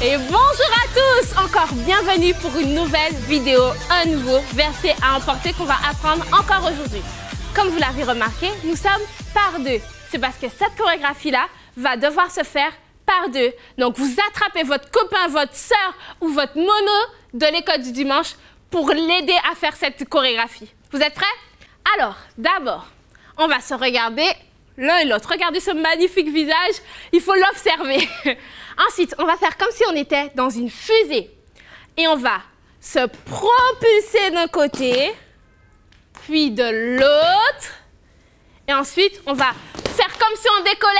Et bonjour à tous! Encore bienvenue pour une nouvelle vidéo, un nouveau verset à emporter qu'on va apprendre encore aujourd'hui. Comme vous l'avez remarqué, nous sommes par deux. C'est parce que cette chorégraphie-là va devoir se faire par deux. Donc, vous attrapez votre copain, votre sœur ou votre mono de l'école du dimanche pour l'aider à faire cette chorégraphie. Vous êtes prêts? Alors, d'abord, on va se regarder l'un et l'autre. Regardez ce magnifique visage, il faut l'observer. Ensuite, on va faire comme si on était dans une fusée. Et on va se propulser d'un côté, puis de l'autre. Et ensuite, on va faire comme si on décollait.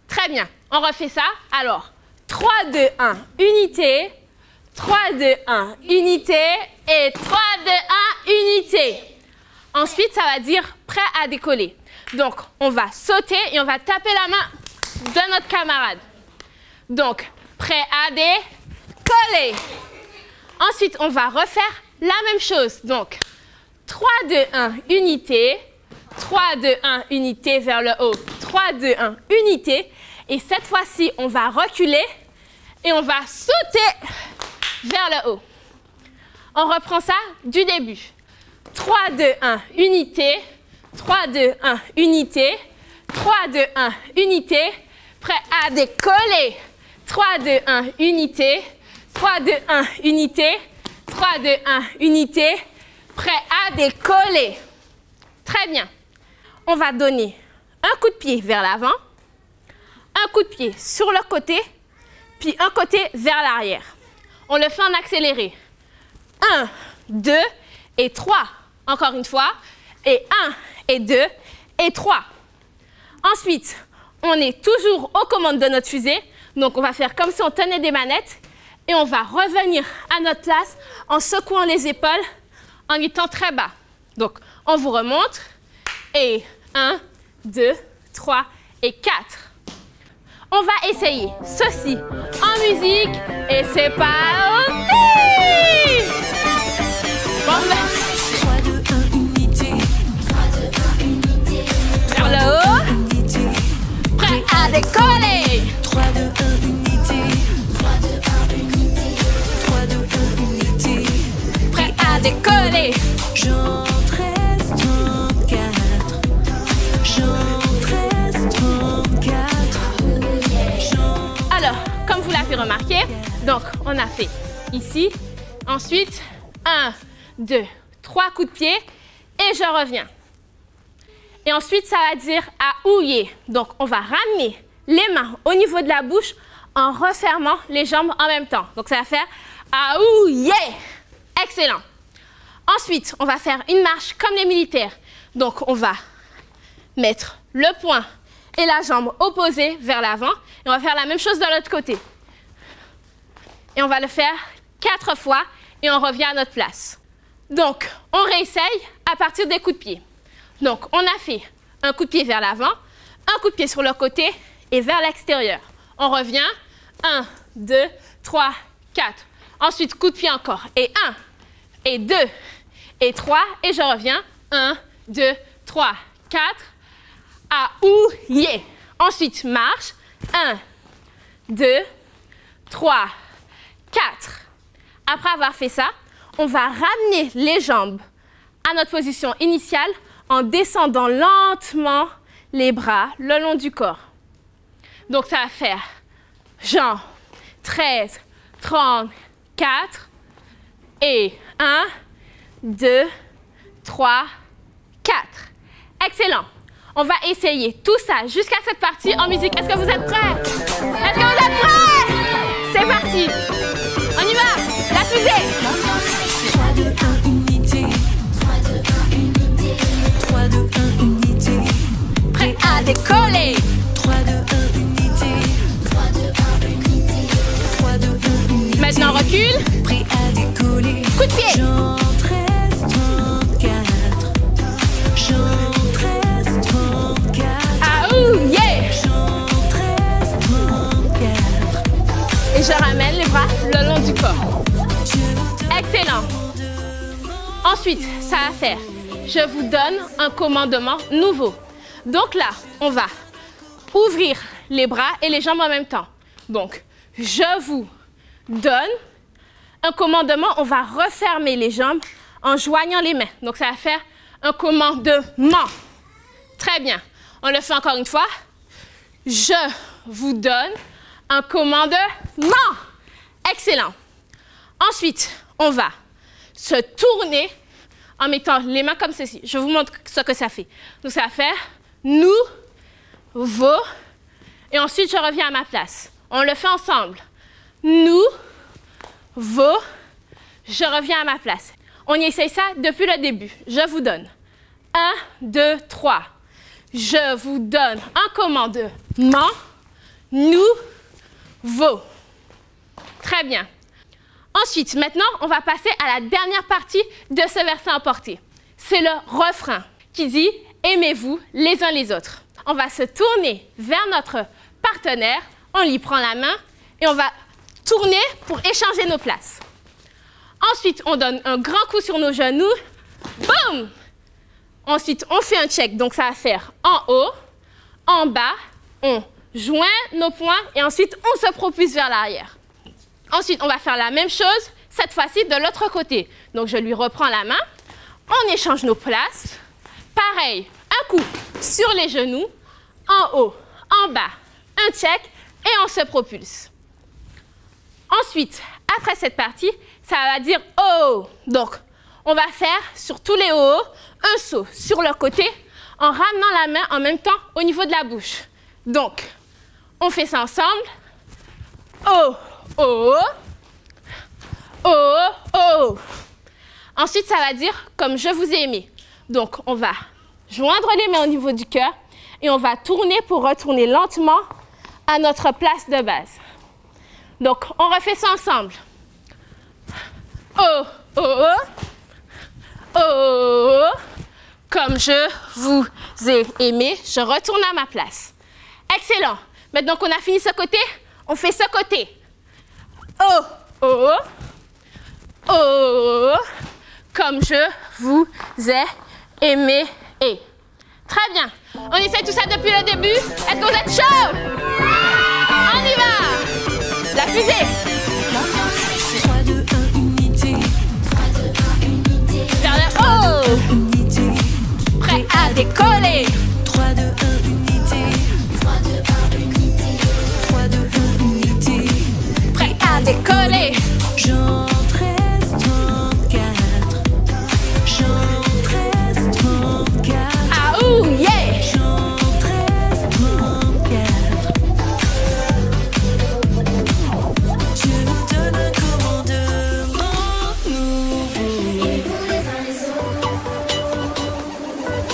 Très bien, on refait ça. Alors, 3, 2, 1, unité. 3, 2, 1, unité. Et 3, 2, 1, unité. Ensuite, ça va dire prêt à décoller. Donc, on va sauter et on va taper la main de notre camarade. Donc, prêt à décoller. Ensuite, on va refaire la même chose. Donc, 3, 2, 1, unité. 3, 2, 1, unité vers le haut. 3, 2, 1, unité. Et cette fois-ci, on va reculer et on va sauter vers le haut. On reprend ça du début. 3, 2, 1, unité. 3, 2, 1, unité. 3, 2, 1, unité. Prêt à décoller. 3, 2, 1, unité. 3, 2, 1, unité. 3, 2, 1, unité. Prêt à décoller. Très bien. On va donner un coup de pied vers l'avant, un coup de pied sur le côté, puis un côté vers l'arrière. On le fait en accéléré. 1, 2 et 3. Encore une fois. Et 1 et 2 et 3. Ensuite, on est toujours aux commandes de notre fusée. Donc, on va faire comme si on tenait des manettes. Et on va revenir à notre place en secouant les épaules, en étant très bas. Donc, on vous remonte. Et 1, 2, 3 et 4. On va essayer ceci en musique. Et c'est parti! Bon, 3, 2, 1, unité. 3, 2, 1, unité. vers le haut. Unité. Prêt à décoller. 3, 2, 1, unité. 3, 2, 1, unité. 3, 2, 1, unité. Prêt à décoller. Jean 13, 34. Jean 13, 34. Alors, comme vous l'avez remarqué, donc on a fait ici. Ensuite, 1, 2, 3 coups de pied et je reviens. Et ensuite, ça va dire à ouiller. Donc, on va ramener les mains au niveau de la bouche en refermant les jambes en même temps. Donc, ça va faire à ouiller. Excellent. Ensuite, on va faire une marche comme les militaires. Donc, on va mettre le poing et la jambe opposée vers l'avant. Et on va faire la même chose de l'autre côté. Et on va le faire 4 fois et on revient à notre place. Donc, on réessaye à partir des coups de pied. Donc, on a fait un coup de pied vers l'avant, un coup de pied sur le côté et vers l'extérieur. On revient. 1, 2, 3, 4. Ensuite, coup de pied encore. Et 1, et 2, et 3. Et je reviens. 1, 2, 3, 4. À ouiller. Ensuite, marche. 1, 2, 3, 4. Après avoir fait ça, on va ramener les jambes à notre position initiale en descendant lentement les bras le long du corps. Donc, ça va faire Jean 13, 34 et 1, 2, 3, 4. Excellent. On va essayer tout ça jusqu'à cette partie en musique. Est-ce que vous êtes prêts? Est-ce que vous êtes prêts? C'est parti. On y va. La fusée. 3, 2, 1, unité. 3, 2, 1, unité. 3, 2, 1, unité. Prêt à décoller. 3, 2, 1, unité. 3, 2, 1, unité. 3, 2, 1, unité. Maintenant, recule. Prêt à décoller. Coup de pied. Jean 13, 34. Jean 13, 34. Ah ouillé. Jean 13, 34. Et je ramène les bras le long du corps. Excellent. Ensuite, ça va faire. Je vous donne un commandement nouveau. Donc là, on va ouvrir les bras et les jambes en même temps. Donc, je vous donne un commandement. On va refermer les jambes en joignant les mains. Donc, ça va faire un commandement. Très bien. On le fait encore une fois. Je vous donne un commandement. Excellent. Ensuite, on va se tourner en mettant les mains comme ceci. Je vous montre ce que ça fait. Donc, ça va faire nous, vous, et ensuite, je reviens à ma place. On le fait ensemble. Nous, vous, je reviens à ma place. On y essaye ça depuis le début. Je vous donne 1, 2, 3. Je vous donne un commandement. Nous, vous. Très bien. Ensuite, maintenant, on va passer à la dernière partie de ce verset emporté. C'est le refrain qui dit « Aimez-vous les uns les autres ». On va se tourner vers notre partenaire, on lui prend la main et on va tourner pour échanger nos places. Ensuite, on donne un grand coup sur nos genoux. Boum! Ensuite, on fait un check. Donc, ça va faire en haut, en bas. On joint nos poings et ensuite, on se propulse vers l'arrière. Ensuite, on va faire la même chose, cette fois-ci de l'autre côté. Donc, je lui reprends la main. On échange nos places. Pareil, un coup sur les genoux, en haut, en bas, un check et on se propulse. Ensuite, après cette partie, ça va dire « oh ». Donc, on va faire sur tous les oh un saut sur le côté en ramenant la main en même temps au niveau de la bouche. Donc, on fait ça ensemble. Oh, oh, oh, oh. Ensuite, ça va dire « comme je vous ai aimé ». Donc, on va joindre les mains au niveau du cœur et on va tourner pour retourner lentement à notre place de base. Donc, on refait ça ensemble. Oh, oh, oh, oh, comme je vous ai aimé, je retourne à ma place. Excellent. Maintenant qu'on a fini ce côté, on fait ce côté. Oh, oh, oh, comme je vous ai aimé. Et très bien. On essaie tout ça depuis le début. Est-ce que vous êtes chaud? On y va. La fusée. 3, 2, 1, unité. 3, 2, 1, unité. Vers le haut. Unité. Prêt à décoller. 3, 2, 1, unité. 3, 2, 1, unité. 3, 2, 1, unité. Prêt à décoller. Jean 13, 34. Jean 13, 34. Ah ouh, yeah. Jean 13, 34. Je vous donne un commandement nouveau.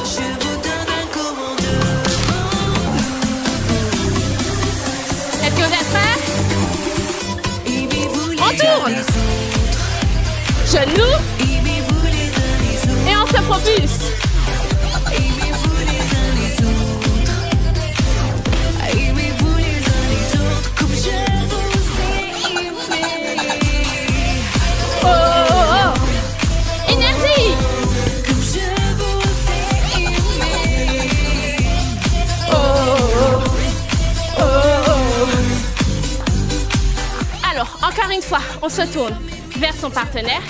Je vous donne un commandement Est-ce que vous êtes prêts? Aimez-vous les On uns tourne. les autres. Genoux Aimez-vous les uns les autres. et on se propulse. Aimez-vous les uns les autres. Aimez-vous les uns les autres comme je vous ai aimé. Oh, oh, oh. Énergie. Comme je vous ai aimé. Oh, oh, oh, oh. Alors, encore une fois, on se tourne vers son partenaire.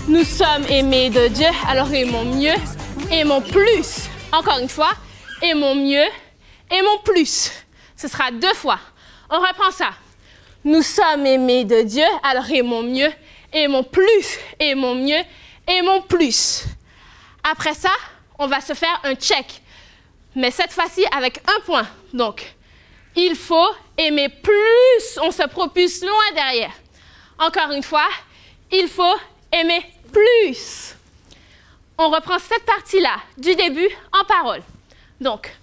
Nous sommes aimés de Dieu, alors aimons mieux, aimons plus. Encore une fois, aimons mieux, aimons plus. Ce sera 2 fois. On reprend ça. Nous sommes aimés de Dieu, alors aimons mieux, aimons plus, aimons mieux, aimons plus. Après ça, on va se faire un check, mais cette fois-ci avec 1 point. Donc, il faut aimer plus, on se propulse loin derrière. Encore une fois, il faut aimer plus. On reprend cette partie-là du début en parole. Donc,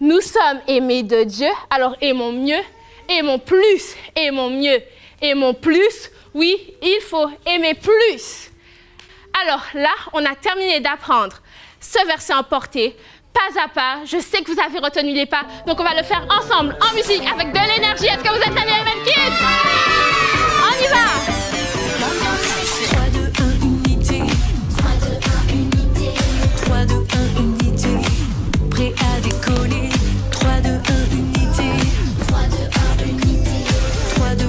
nous sommes aimés de Dieu, alors aimons mieux, aimons plus, aimons mieux, aimons plus. Oui, il faut aimer plus. Alors là, on a terminé d'apprendre ce verset emporté, pas à pas. Je sais que vous avez retenu les pas, donc on va le faire ensemble, en musique, avec de l'énergie. Est-ce que vous êtes les mêmes kids? On y va! 3, 2, 1, unité. 3, 2, 1, unité. 3, 2, 1, unité. Prêt à décoller. 3, 2, 1, unité. 3, 2, 1, unité. 3, 2,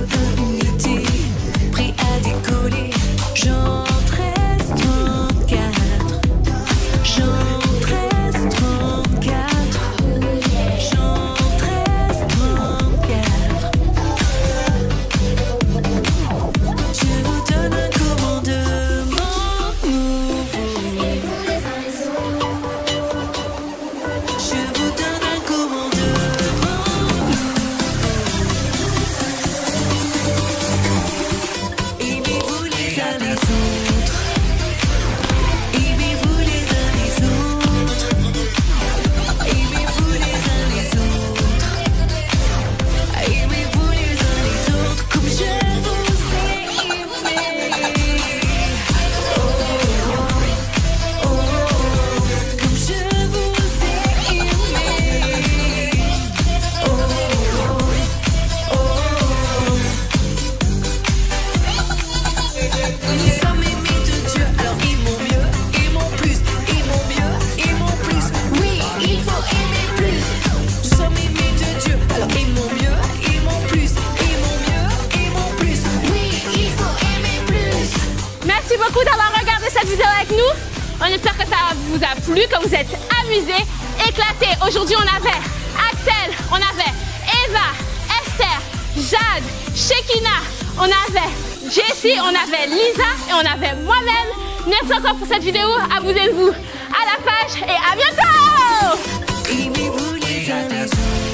nous. On espère que ça vous a plu, que vous êtes amusés, éclatés. Aujourd'hui, on avait Axel, on avait Eva, Esther, Jade, Shekina, on avait Jessie, on avait Lisa et on avait moi-même. Merci encore pour cette vidéo. Abonnez-vous à la page et à bientôt! Aimez-vous les uns les autres.